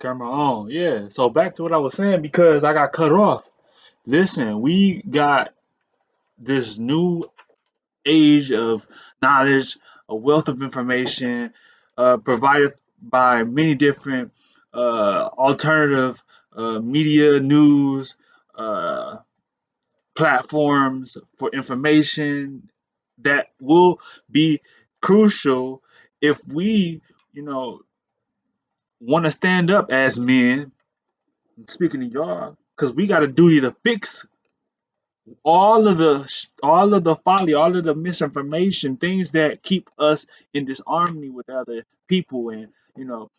Camera on. Yeah. So back to what I was saying because I got cut off. Listen, we got this new age of knowledge, a wealth of information provided by many different alternative media, news, uh, platforms for information that will be crucial if we, you know, want to stand up as men. Speaking to y'all, because we got a duty to fix all of the folly, all of the misinformation, things that keep us in disharmony with other people, and you know,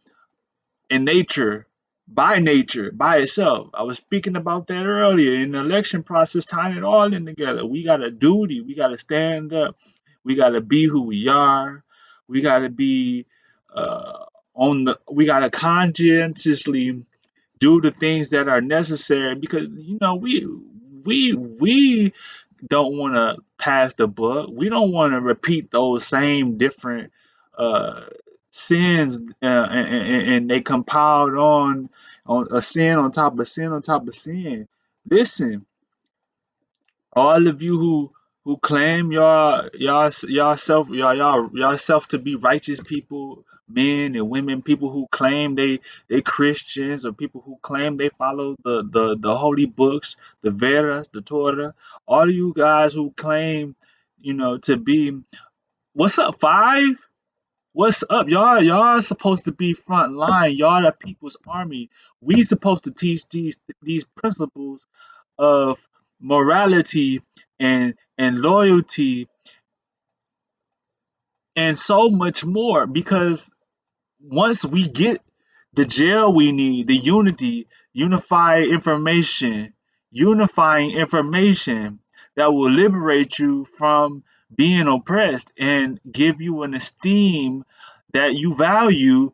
in nature, by itself. I was speaking about that earlier in the election process, tying it all in together. We got a duty. We got to stand up. We got to be who we are. We got to be on the. We got to conscientiously do the things that are necessary because we don't want to pass the buck. We don't want to repeat those same different uh, sins, and they compiled on a sin on top of sin on top of sin. Listen, all of you who claim y'all self to be righteous people, men and women, people who claim they Christians, or people who claim they follow the holy books, the Vedas, the Torah, all of you guys who claim, to be, what's up, five? What's up, y'all? Y'all supposed to be front line. Y'all the people's army. We supposed to teach these principles of morality and loyalty and so much more, because once we get the jail we need, the unifying information that will liberate you from being oppressed and give you an esteem that you value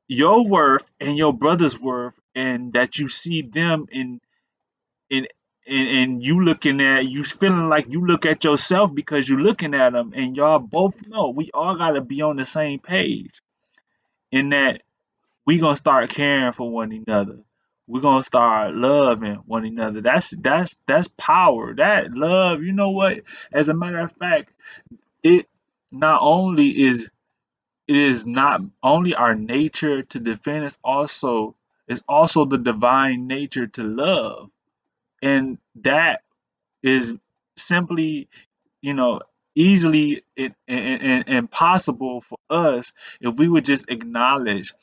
your worth and your brother's worth, and that you see them in and you looking at, you feeling like you look at yourself because you looking at them, and y'all both know we all got to be on the same page in that we gonna start caring for one another. We're gonna start loving one another. That's power. That love, you know what? As a matter of fact, it not only is it is not only our nature to defend, it's also the divine nature to love. And that is simply, you know, easily impossible for us if we would just acknowledge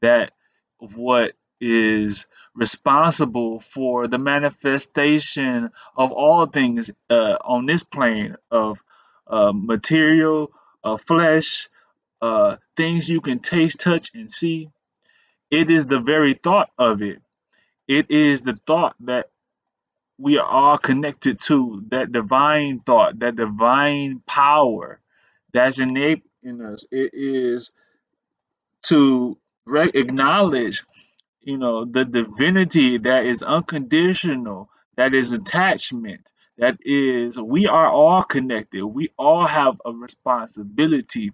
that what is responsible for the manifestation of all things on this plane of material, flesh, things you can taste, touch, and see. It is the very thought of it. It is the thought that we are all connected to, that divine thought, that divine power that's innate in us. It is to acknowledge, the divinity that is unconditional, that is attachment, that is, we are all connected. We all have a responsibility.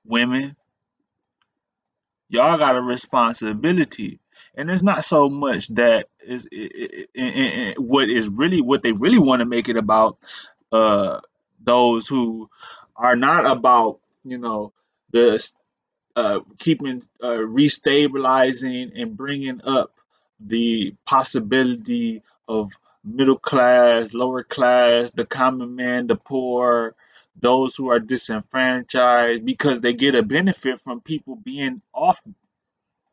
Women, y'all got a responsibility. And it's not so much that is what they really want to make it about. uh those who are not about, the keeping, restabilizing and bringing up the possibility of middle class, lower class, the common man, the poor, those who are disenfranchised, because they get a benefit from people being off.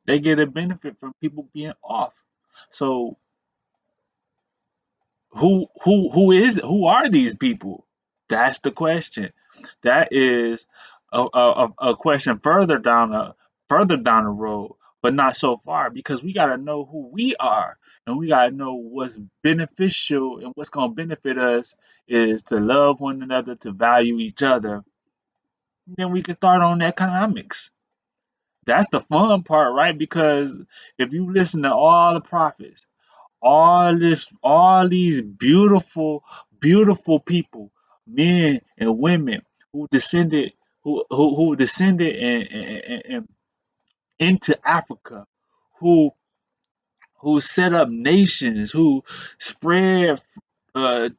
They get a benefit from people being off. So who are these people? That's the question. That is a question further down the road, but not so far, because we got to know who we are, and we got to know what's beneficial, and what's going to benefit us is to love one another, to value each other. Then we can start on economics. That's the fun part, right? Because if you listen to all the prophets, all these beautiful people, men and women who descended, who descended and into Africa, who set up nations, who spread uh,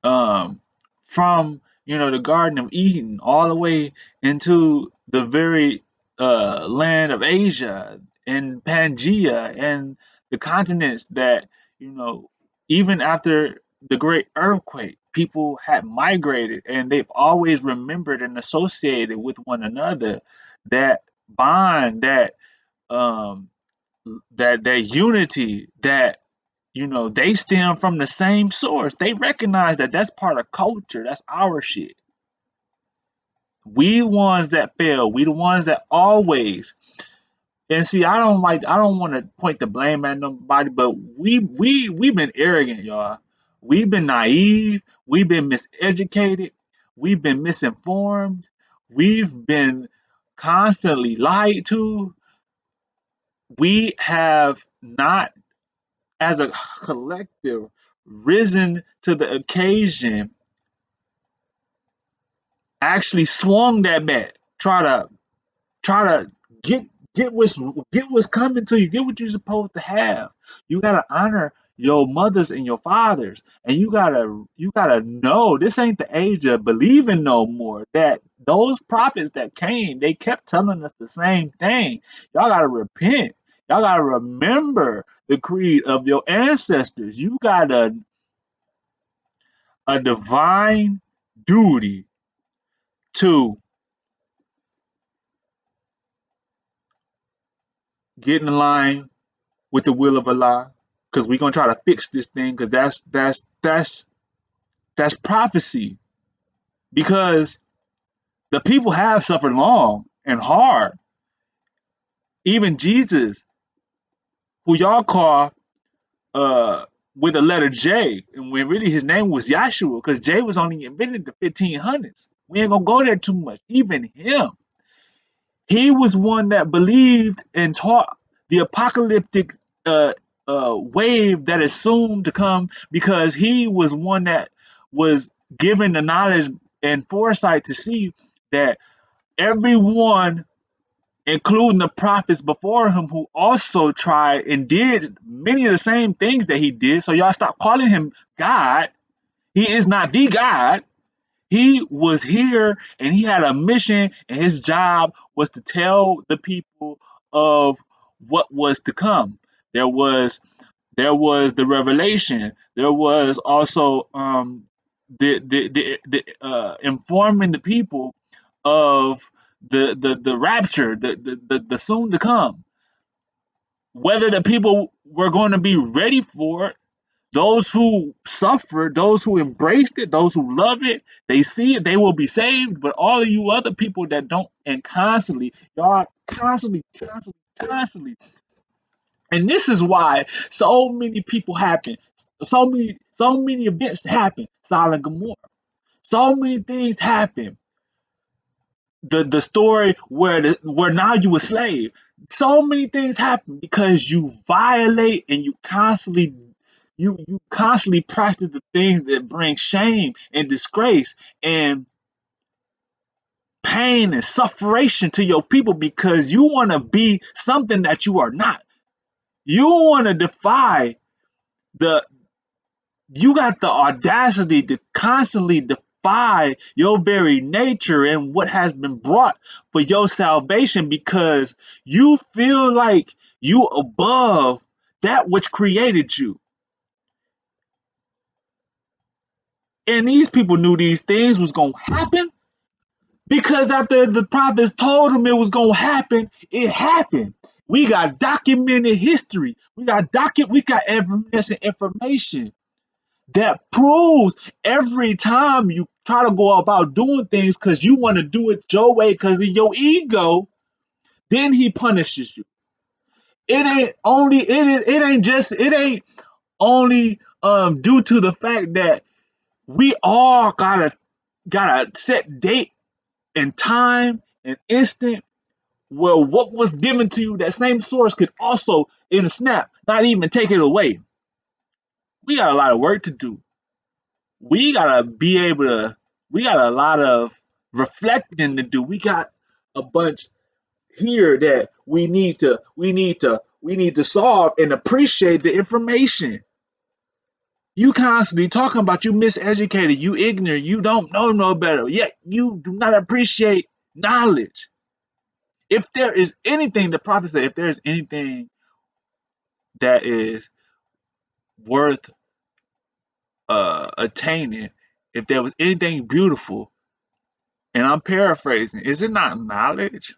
um, from the Garden of Eden all the way into the very land of Asia and Pangea and the continents that even after the great earthquake, people had migrated and they've always remembered and associated with one another, that bond, um, that unity, that they stem from the same source. They recognize that that's part of culture. That's our shit. We the ones that fail. We the ones that always. And see, I don't want to point the blame at nobody, but we've been arrogant, y'all. We've been naive. We've been miseducated. We've been misinformed. We've been constantly lied to. We have not, as a collective, risen to the occasion, actually swung that bat, try to get get what's get what's coming to you, get what you're supposed to have. You gotta honor your mothers and your fathers, and you gotta know this ain't the age of believing no more. That those prophets that came, they kept telling us the same thing. Y'all gotta repent. Y'all gotta remember the creed of your ancestors. You got a divine duty to get in line with the will of Allah, because we're gonna try to fix this thing, because that's prophecy. Because the people have suffered long and hard. Even Jesus, who y'all call uh with the letter J, and when really his name was Yahshua, because J was only invented in the 1500s. We ain't gonna go there too much. Even him, he was one that believed and taught the apocalyptic uh, wave that is soon to come, because he was one that was given the knowledge and foresight to see that everyone, including the prophets before him, who also tried and did many of the same things that he did. So y'all stop calling him God. He is not the God. He was here and he had a mission, and his job was to tell the people of what was to come. There was the revelation. There was also the informing the people of the rapture, the soon to come. Whether the people were going to be ready for it, those who suffered, those who embraced it, those who love it, they see it, they will be saved. But all of you other people that don't, and constantly, y'all constantly. And this is why so many people happen, so many events happen. Sodom and Gomorrah. So many things happen. The story where now you a slave. So many things happen because you violate and you constantly practice the things that bring shame and disgrace and pain and sufferation to your people, because you want to be something that you are not. You want to defy the you got the audacity to constantly defy your very nature and what has been brought for your salvation, because you feel like you above that which created you. And these people knew these things was going to happen, because after the prophets told them it was going to happen, it happened. We got documented history. We got evidence and information that proves every time you try to go about doing things because you want to do it your way because of your ego, then he punishes you. It ain't only due to the fact that we all got a set date and time and instant where what was given to you, that same source could also in a snap not even take it away. We got a lot of work to do. We gotta be able to. We got a lot of reflecting to do. We got a bunch here that we need to we need to solve and appreciate the information. You constantly talking about you miseducated, you ignorant, you don't know no better, yet you do not appreciate knowledge. If there is anything, the prophet said, if there is anything that is worth attaining, if there was anything beautiful, and I'm paraphrasing, is it not knowledge?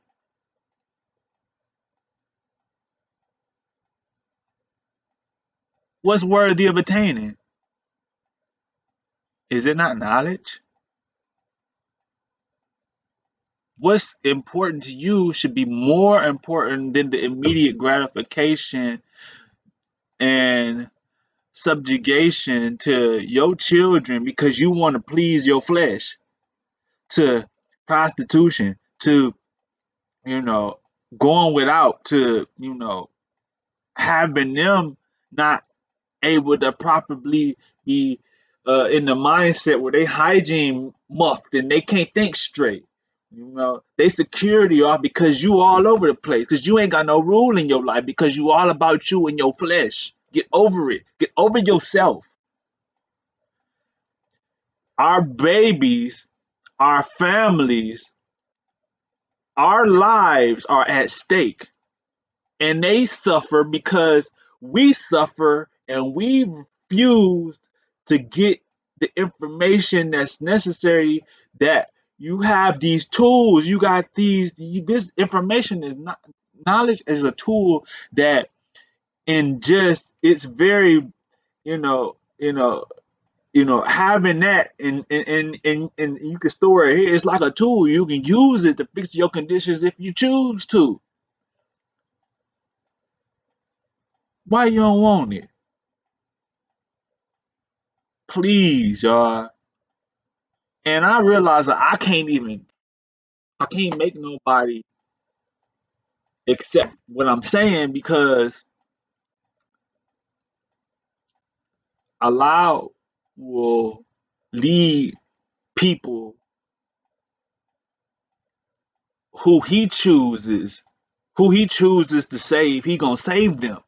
What's worthy of attaining? Is it not knowledge? What's important to you should be more important than the immediate gratification and subjugation to your children because you want to please your flesh, to prostitution, to, you know, going without, to, having them not able to properly be in the mindset where they hygiene muffed and they can't think straight. They security off because you all over the place because you ain't got no rule in your life because you all about you and your flesh. Get over it. Get over yourself. Our babies, our families, our lives are at stake and they suffer because we suffer and we refused to get the information that's necessary, that you have these tools, you got this information is not, knowledge is a tool that in just it's very, you know you know having that and you can store it here. It's like a tool. You can use it to fix your conditions if you choose to. Why you don't want it? Please, y'all. And I realize that I can't make nobody accept what I'm saying because Allah will lead people who he chooses to save, he gonna save them.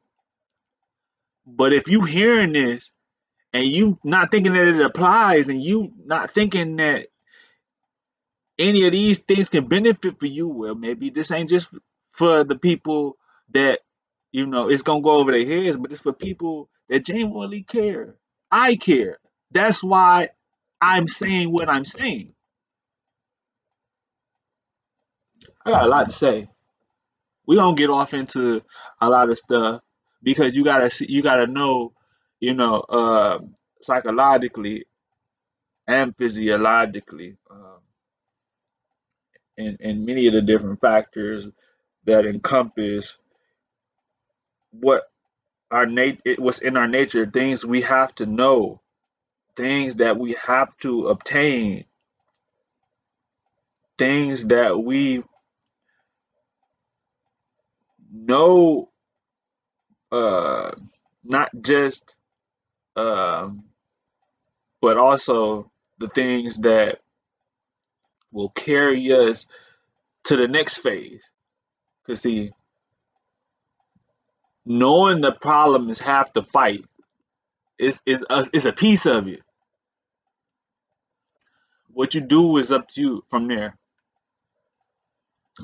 But if you hearing this and you not thinking that it applies and you not thinking that any of these things can benefit for you, well, maybe this ain't just for the people that it's gonna go over their heads, but it's for people that genuinely care. I care. That's why I'm saying what I'm saying. I got a lot to say. We gonna get off into a lot of stuff because you gotta know, psychologically and physiologically, and many of the different factors that encompass what what's in our nature, things we have to know, things that we have to obtain, things that we know, uh not just um but also the things that will carry us to the next phase. Because see, knowing the problem is half the fight. It's a piece of it. What you do is up to you from there.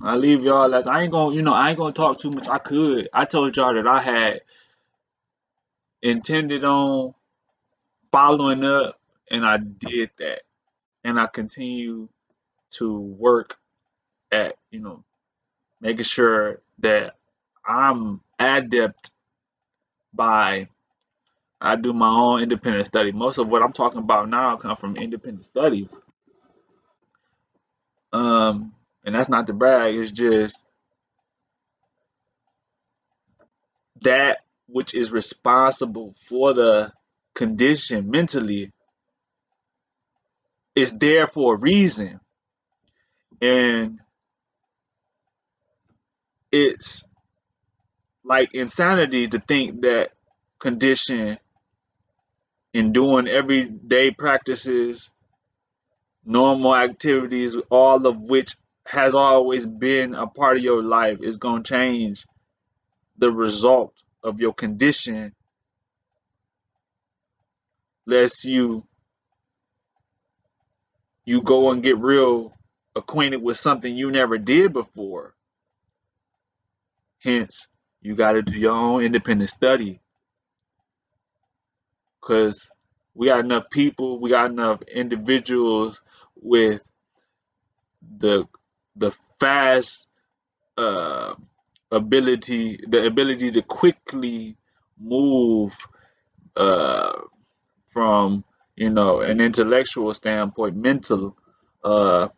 I leave y'all as I ain't gonna talk too much. I could. I told y'all that I had intended on following up, and I did that. And I continue to work at, making sure that I'm adept by I do my own independent study. Most of what I'm talking about now come from independent study. And that's not to brag, it's just that which is responsible for the condition mentally is there for a reason. And it's like insanity to think that condition in doing everyday practices, normal activities, all of which has always been a part of your life, is going to change the result of your condition lets you go and get real acquainted with something you never did before. Hence, you got to do your own independent study because we got enough people, we got enough individuals with the the fast uh, the ability to quickly move uh, from an intellectual standpoint, mental, uh,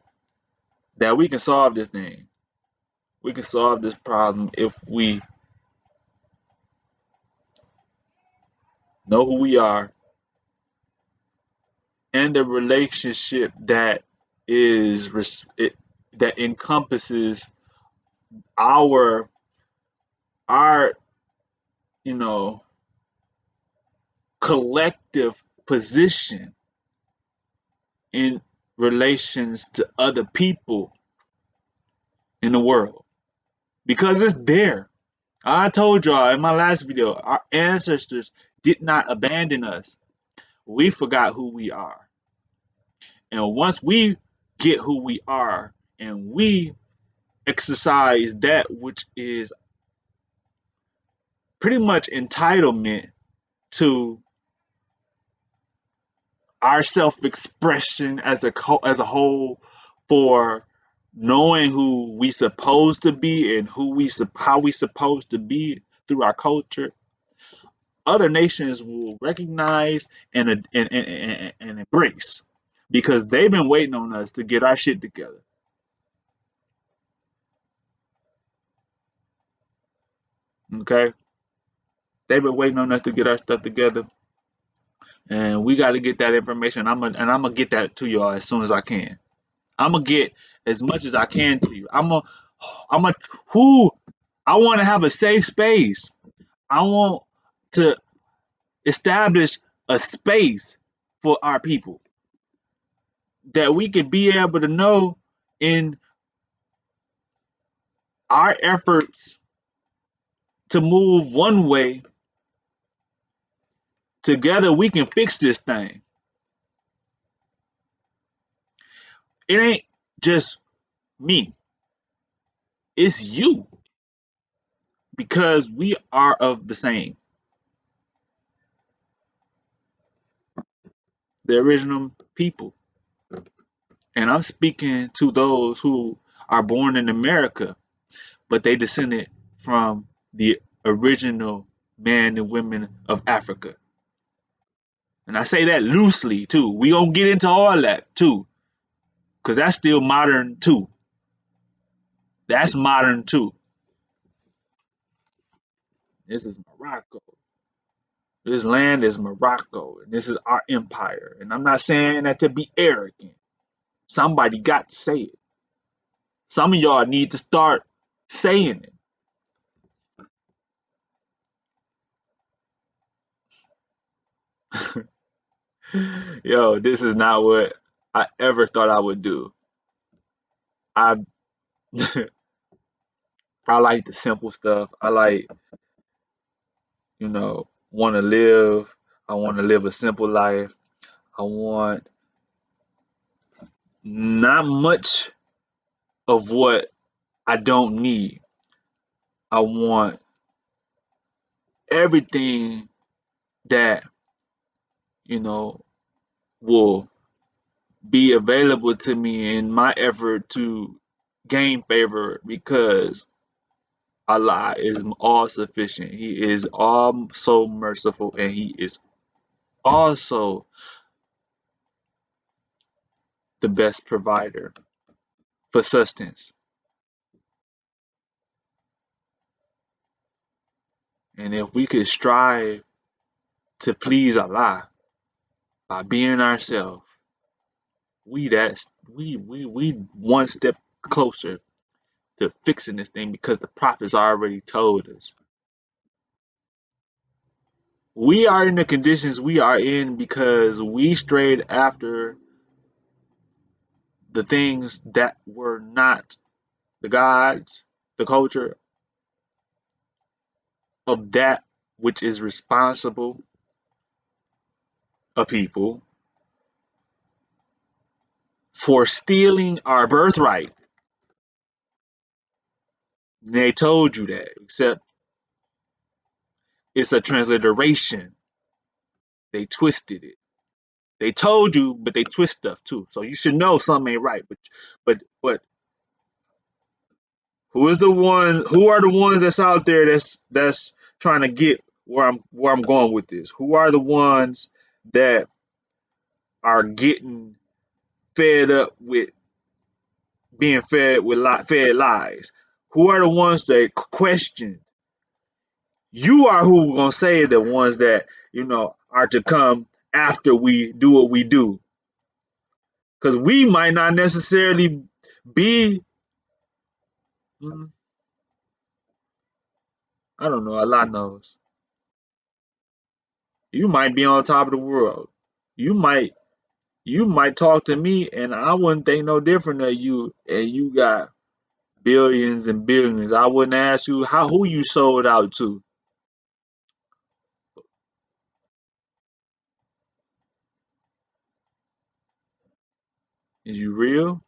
that we can solve this thing. We can solve this problem if we know who we are and the relationship that encompasses our our you know collective position in relations to other people in the world, because it's there. I told y'all in my last video, our ancestors did not abandon us. We forgot who we are. And once we get who we are and we exercise that which is pretty much entitlement to our self-expression as a whole, for knowing who we supposed to be and how we supposed to be through our culture, other nations will recognize and embrace, because they've been waiting on us to get our shit together. Okay, they've been waiting on us to get our stuff together, and we got to get that information. I'm gonna get that to y'all as soon as I can. I'm gonna get as much as I can to you. I'm a who I want to have a safe space. I want to establish a space for our people that we can be able to know in our efforts to move one way. Together we can fix this thing. It ain't just me, it's you, because we are of the same, the original people. And I'm speaking to those who are born in America, but they descended from the original men and women of Africa. And I say that loosely too. We gonna get into all that too, because that's still modern too. That's modern too. This is Morocco. This land is Morocco, and this is our empire. And I'm not saying that to be arrogant. Somebody got to say it. Some of y'all need to start saying it. Yo, this is not what I ever thought I would do. I I like the simple stuff. I like, want to live. I want to live a simple life. I want not much of what I don't need. I want everything that, you know, will be available to me in my effort to gain favor, because Allah is all sufficient. He is all so merciful, and He is also the best provider for sustenance. And if we could strive to please Allah by being ourselves, we one step closer to fixing this thing, because the prophets already told us. We are in the conditions we are in because we strayed after the things that were not the gods, the culture, of that which is responsible, a people, for stealing our birthright. They told you that, except it's a transliteration. They twisted it. They told you, but they twist stuff too. So you should know something ain't right. But who is the one? Who are the ones that's out there that's trying to get where I'm going with this? Who are the ones that are getting fed up with being fed lies? Who are the ones that question? You are who gonna say the ones that are to come after we do what we do, because we might not necessarily be. mm, I don't know. Allah knows. You might be on top of the world. You might you might talk to me and I wouldn't think no different of you, and you got billions and billions. I wouldn't ask you who you sold out to. Is you real?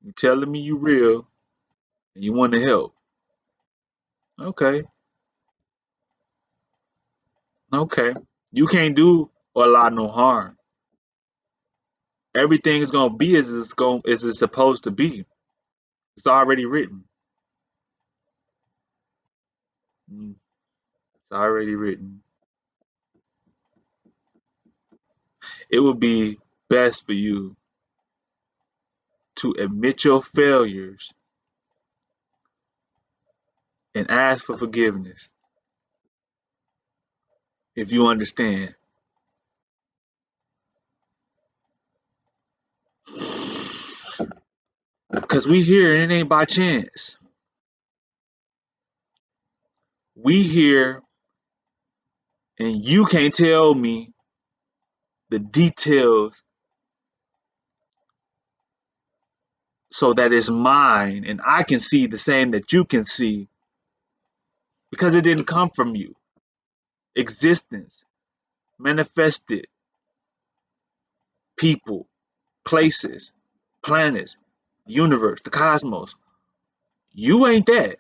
You telling me you real and you want to help. Okay. Okay. You can't do a lot no harm. Everything is gonna be as it's supposed to be. It's already written. Mm, it's already written. It would be best for you to admit your failures and ask for forgiveness if you understand. Because we here and it ain't by chance. We here and you can't tell me the details so that it's mine and I can see the same that you can see because it didn't come from you. Existence, manifested, people, places, planets, universe, the cosmos. You ain't that.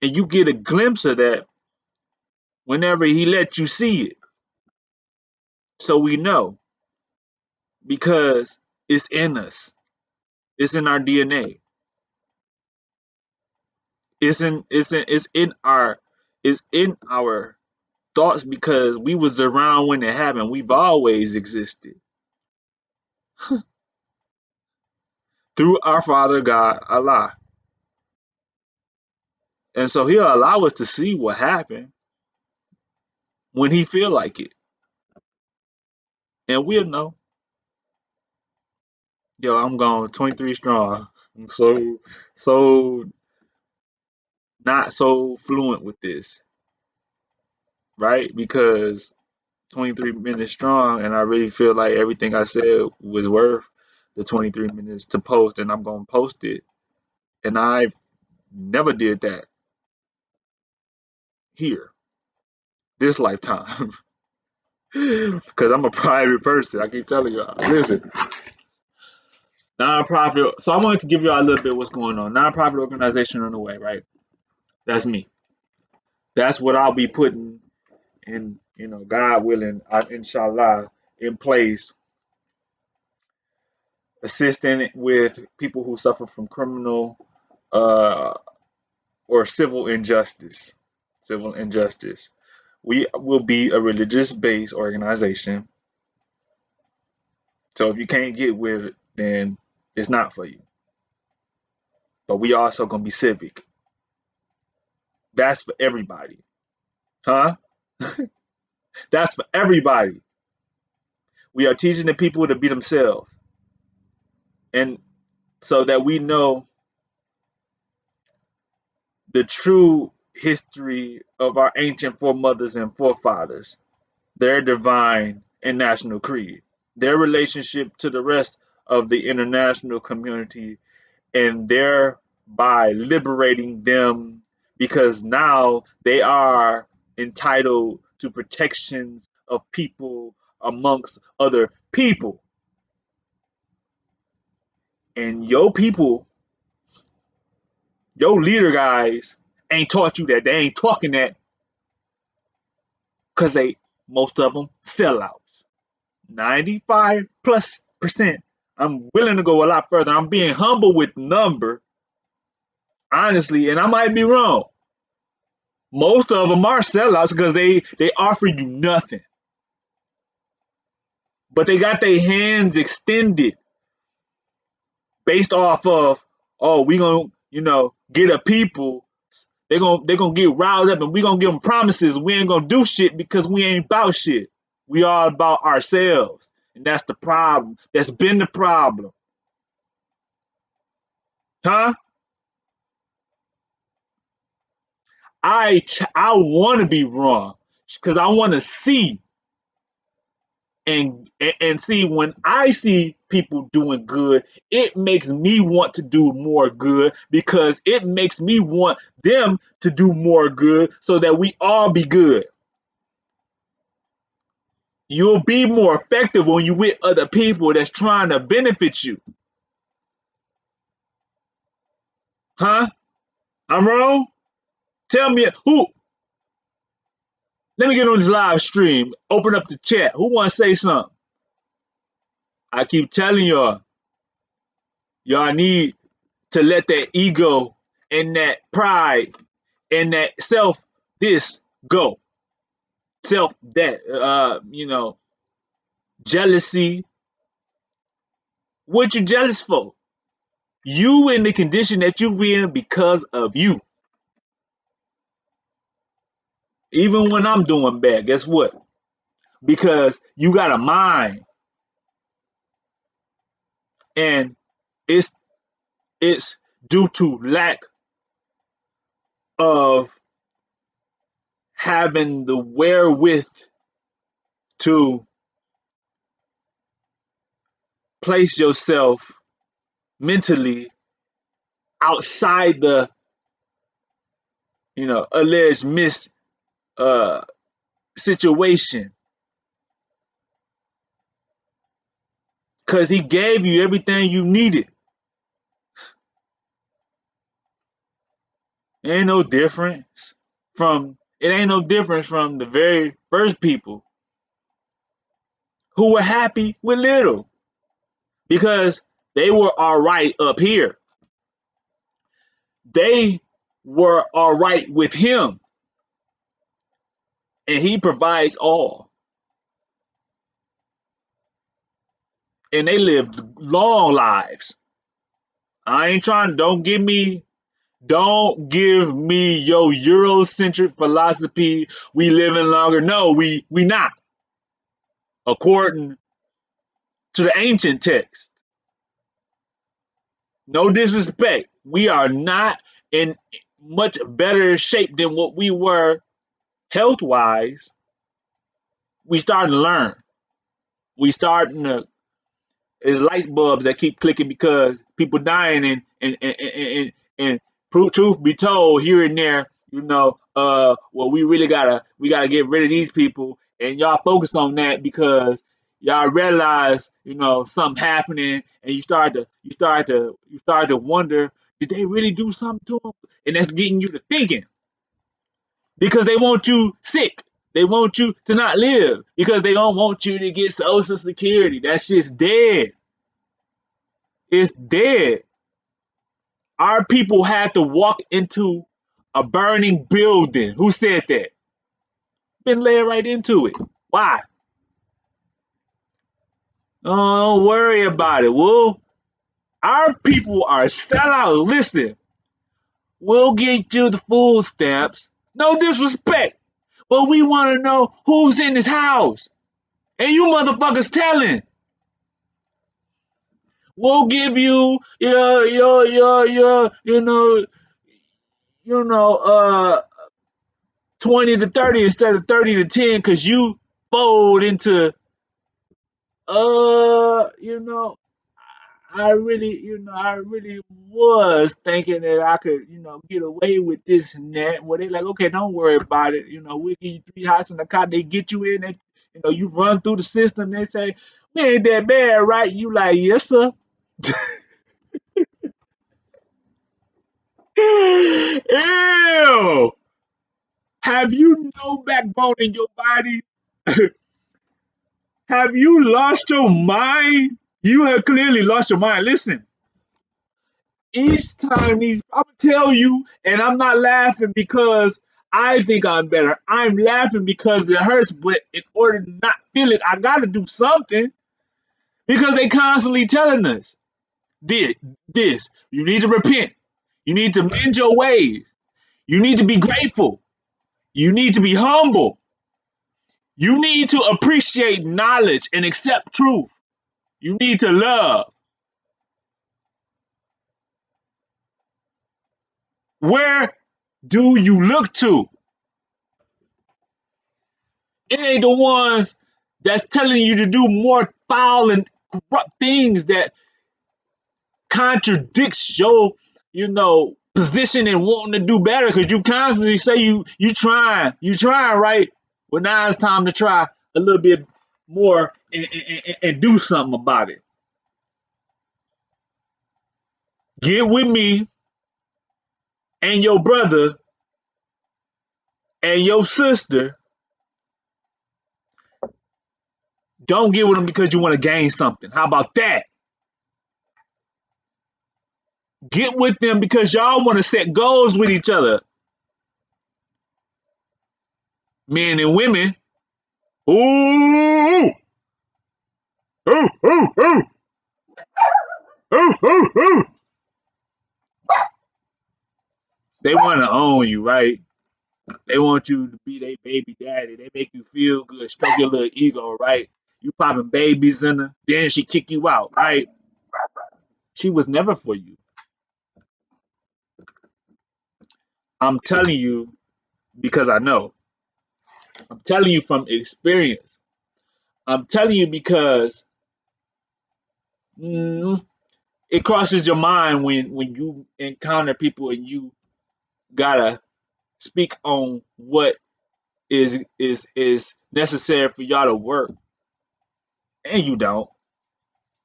And you get a glimpse of that whenever he lets you see it. So we know because it's in us. It's in our DNA. It's in our thoughts because we was around when it happened. We've always existed through our Father God, Allah. And so he'll allow us to see what happened when he feel like it. And we'll know. Yo, I'm going 23 strong. I'm so not so fluent with this, right? Because 23 minutes strong, and I really feel like everything I said was worth the 23 minutes to post, and I'm gonna post it. And I never did that here, this lifetime, because I'm a private person. I keep telling y'all, listen, nonprofit. So I wanted to give y'all a little bit of what's going on. Nonprofit organization on the way, right? That's me. That's what I'll be putting in, God willing, inshallah, in place, assisting with people who suffer from criminal uh, or civil injustice. Civil injustice. We will be a religious based organization. So if you can't get with it, then it's not for you. But we also gonna be civic. That's for everybody. Huh? That's for everybody. We are teaching the people to be themselves. And so that we know the true history of our ancient foremothers and forefathers, their divine and national creed, their relationship to the rest of the international community, and thereby liberating them because now they are entitled to protections of people amongst other people. And your people, your leader guys, ain't taught you that. They ain't talking that because most of them sellouts. 95 plus percent. I'm willing to go a lot further. I'm being humble with the number, honestly, and I might be wrong. Most of them are sellouts because they offer you nothing, but they got their hands extended based off of, oh, we gonna get a people. They gonna get riled up and we gonna give them promises. We ain't gonna do shit because we ain't about shit. We all about ourselves, and that's the problem. That's been the problem, huh? I want to be wrong because I want to see and see when I see people doing good, it makes me want to do more good because it makes me want them to do more good so that we all be good. You'll be more effective when you with other people that's trying to benefit you. Huh? I'm wrong? Tell me who. Let me get on this live stream. Open up the chat. Who want to say something? I keep telling y'all need to let that ego and that pride and that self this go. Self that jealousy. What you jealous for? You in the condition that you in because of you. Even when I'm doing bad, guess what? Because you got a mind, and it's it's due to lack of having the wherewith to place yourself mentally outside the alleged miss uh situation, because he gave you everything you needed. It ain't no difference from the very first people who were happy with little because they were all right up here. They were all right with him, and he provides all. And they lived long lives. I ain't trying, don't give me your Eurocentric philosophy. We living longer. No, we not. According to the ancient text. No disrespect. We are not in much better shape than what we were health wise. We starting to learn. We starting to, it's light bulbs that keep clicking because people dying and truth be told, here and there, well, we gotta get rid of these people, and y'all focus on that because y'all realize, something happening, and you start to wonder, did they really do something to them? And that's getting you to thinking because they want you sick. They want you to not live because they don't want you to get Social Security. That shit's dead. It's dead. Our people had to walk into a burning building. Who said that? Been led right into it. Why? Oh, don't worry about it. Our people are sellouts. Listen, we'll get you the food stamps. No disrespect. But we want to know who's in this house. And you motherfuckers telling. We'll give you your 20 to 30 instead of 30 to 10 because you fold into uh you know I really was thinking that I could, get away with this and that. Well, they like, okay, don't worry about it. We'll give you 3 house in the car. They get you in, and you run through the system. They say, we ain't that bad, right? You like, yes, sir. Ew! Have you no backbone in your body? Have you lost your mind? You have clearly lost your mind. Listen, each time I'm gonna tell you, and I'm not laughing because I think I'm better. I'm laughing because it hurts, but in order to not feel it, I gotta do something because they constantly telling us this, this. You need to repent. You need to mend your ways. You need to be grateful. You need to be humble. You need to appreciate knowledge and accept truth. You need to love. Where do you look to? It ain't the ones that's telling you to do more foul and corrupt things that contradicts your, position and wanting to do better because you constantly say you trying right. Well, now it's time to try a little bit more and do something about it. Get with me and your brother and your sister. Don't get with them because you want to gain something. How about that? Get with them because y'all want to set goals with each other, men and women. Ooh, ooh, ooh, ooh, ooh, ooh, ooh. They want to own you, right? They want you to be their baby daddy. They make you feel good, stroke your little ego, right? You popping babies in her, then she kick you out, right? She was never for you. I'm telling you because I know. I'm telling you from experience. I'm telling you because mm, it crosses your mind when you encounter people and you gotta speak on what is necessary for y'all to work, and you don't,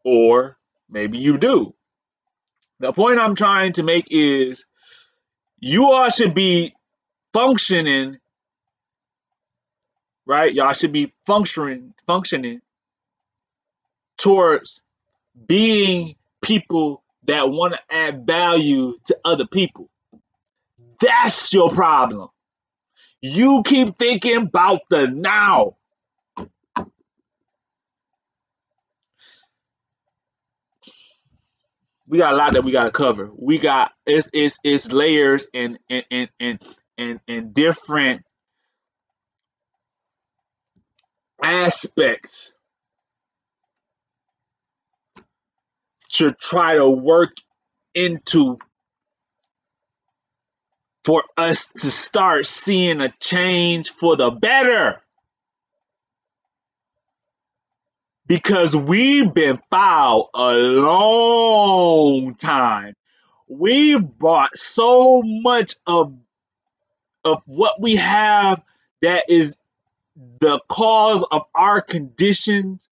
or maybe you do. The point I'm trying to make is you all should be functioning, right? Y'all should be functioning towards being people that want to add value to other people. That's your problem. You keep thinking about the now. We got a lot that we got to cover. We got it's layers and different aspects to try to work into for us to start seeing a change for the better. Because we've been foul a long time. We've bought so much of what we have that is the cause of our conditions.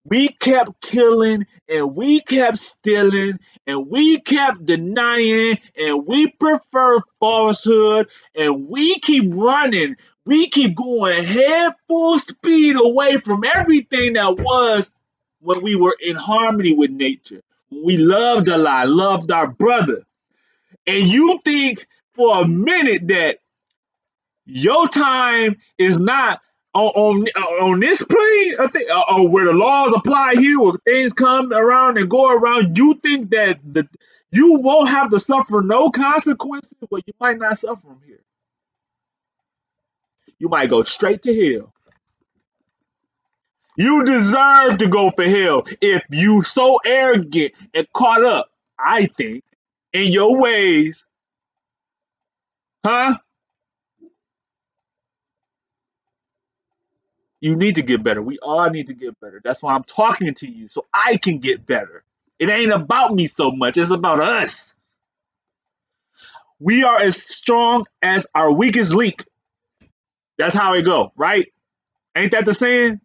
We kept killing and we kept stealing and we kept denying and we prefer falsehood and we keep running. We keep going head full speed away from everything that was when we were in harmony with nature. When we loved a lot, loved our brother. And you think for a minute that your time is not on this plane, I think, where the laws apply here, where things come around and go around. You think that you won't have to suffer no consequences? Well, you might not suffer them here. You might go straight to hell. You deserve to go for hell if you so arrogant and caught up, I think, in your ways, huh? You need to get better. We all need to get better. That's why I'm talking to you so I can get better. It ain't about me so much. It's about us. We are as strong as our weakest link. That's how it go, right? Ain't that the saying?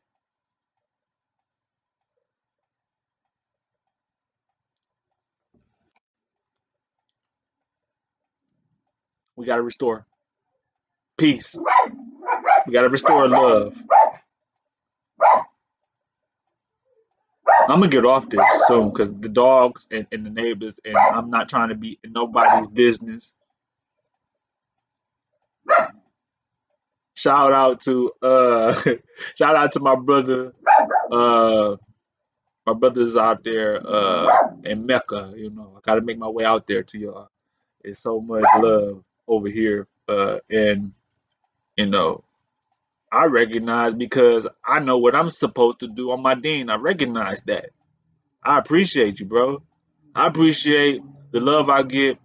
We gotta restore peace. We gotta restore love. I'm gonna get off this soon because the dogs and the neighbors, and I'm not trying to be in nobody's business. Shout out to shout out to my brother. Uh my brother's out there in Mecca, you know. I gotta make my way out there to y'all. It's so much love over here. And you know, I recognize because I know what I'm supposed to do on my dean. I recognize that. I appreciate you, bro. I appreciate the love I get,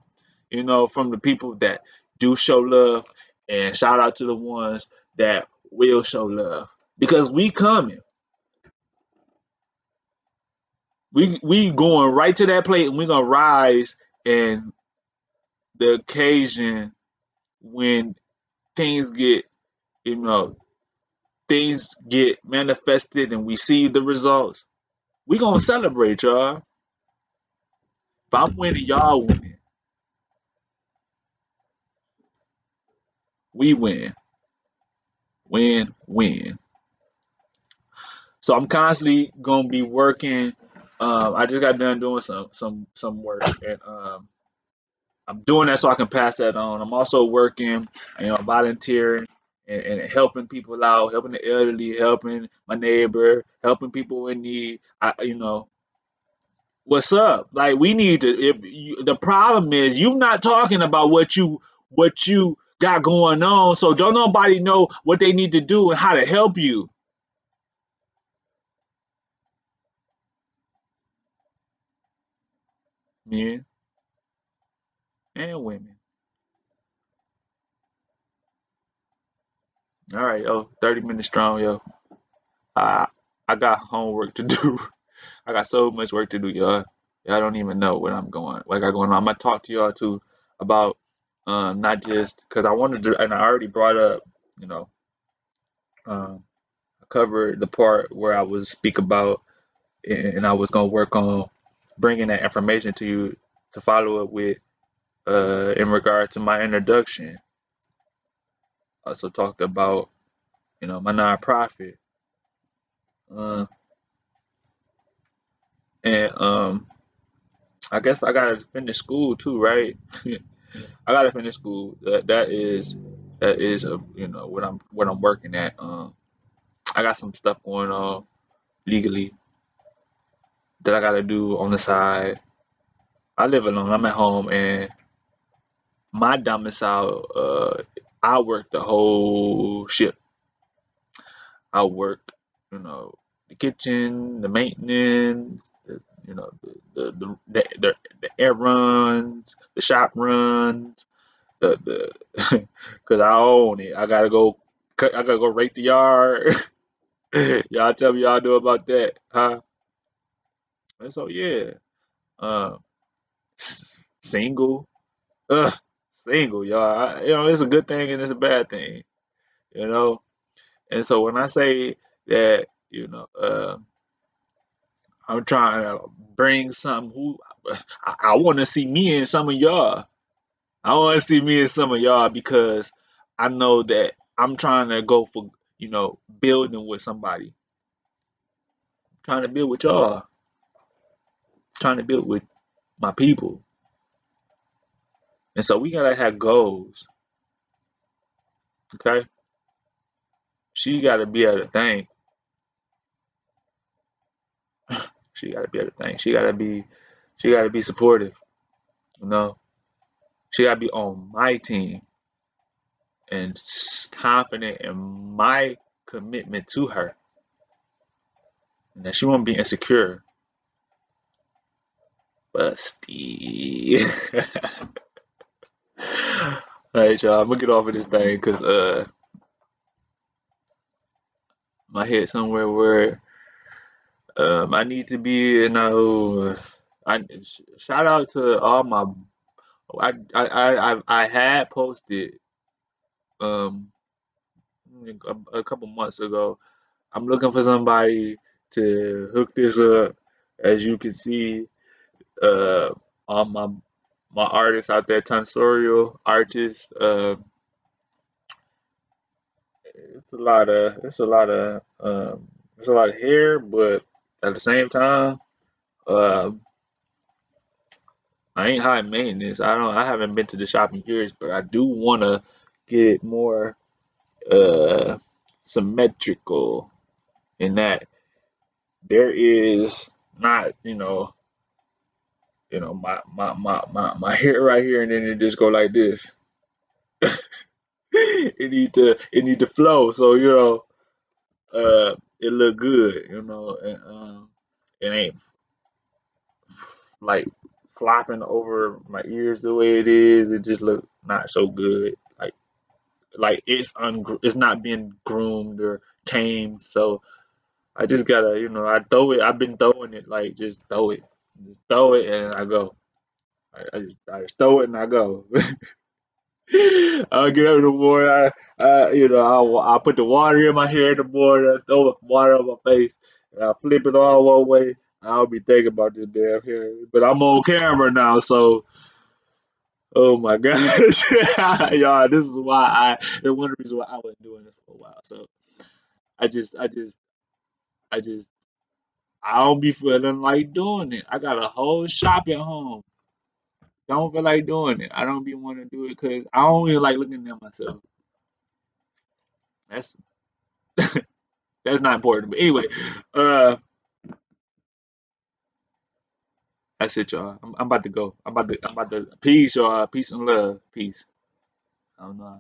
you know, from the people that do show love, and shout out to the ones that will show love because we coming. We going right to that plate, and we're gonna rise and the occasion when things get, you know, things get manifested and we see the results. We gonna celebrate, y'all. If I'm winning, y'all winning. We win, win, win. So I'm constantly gonna be working. I just got done doing some work, and I'm doing that so I can pass that on. I'm also working, you know, volunteering and helping people out, helping the elderly, helping my neighbor, helping people in need. You know, what's up? Like we need to. The problem is you not talking about what you got going on, so don't nobody know what they need to do and how to help you, men and women. All right, yo, 30 minutes strong, yo. I I got homework to do. I got so much work to do, y'all. Y'all don't even know what I'm going, what I got going on. I'm gonna talk to y'all too about not just because I wanted to, and I already brought up, you know, um, I covered the part where I was speak about, and I was gonna work on bringing that information to you to follow up with in regard to my introduction. I also talked about, you know, my nonprofit, uh, and I guess I gotta finish school too, right? I gotta finish school. That is you know what I'm working at. I got some stuff going on legally that I gotta do on the side. I live alone. I'm at home, and my domicile. I work the whole ship. I work, you know, the kitchen, the maintenance, you know, the air runs, the shop runs, the because I own it. I gotta go. I gotta go rake the yard. Y'all tell me y'all know about that, huh? And so yeah, um, single, uh, single, y'all. You know, it's a good thing and it's a bad thing, you know. And so when I say that, you know, I'm trying to bring something who I want to see me in some of y'all. I want to see me in some of y'all because I know that I'm trying to go for, you know, building with somebody, trying to build with y'all, trying to build with my people. And so we gotta have goals, okay? She gotta be able to think. She gotta be able to think. She gotta be supportive, you know. She gotta be on my team and confident in my commitment to her, and that she won't be insecure. Busty. All right, y'all. I'm gonna get off of this thing because my head somewhere where I need to be, you know. Shout out to all my. I had posted um a couple months ago. I'm looking for somebody to hook this up. As you can see, uh, all my artists out there, tonsorial artists. It's a lot of hair, but at the same time, uh, I ain't high maintenance. I haven't been to the shop in years, but I do want to get it more uh symmetrical in that there is not, my hair right here, and then it just go like this. It need to flow, so it look good, and it ain't like flopping over my ears the way it is. It just look not so good. Like it's not being groomed or tamed. So I just gotta, I throw it. I've been throwing it, like just throw it, and I go. I just throw it and I go. I'll get up in the morning. I put the water in my hair in the morning. I throw water on my face, and I flip it all one way. I'll be thinking about this damn hair, but I'm on camera now, so oh my gosh, y'all, this is why and one of the reasons why I wasn't doing this for a while. So I just, I just, I just, I don't be feeling like doing it. I got a whole shop at home. Don't feel like doing it. I don't be wanting to do it because I don't really like looking at myself. That's that's not important. But anyway, uh, that's it, y'all. I'm about to go. I'm about to peace, y'all. Peace and love. Peace. I don't know.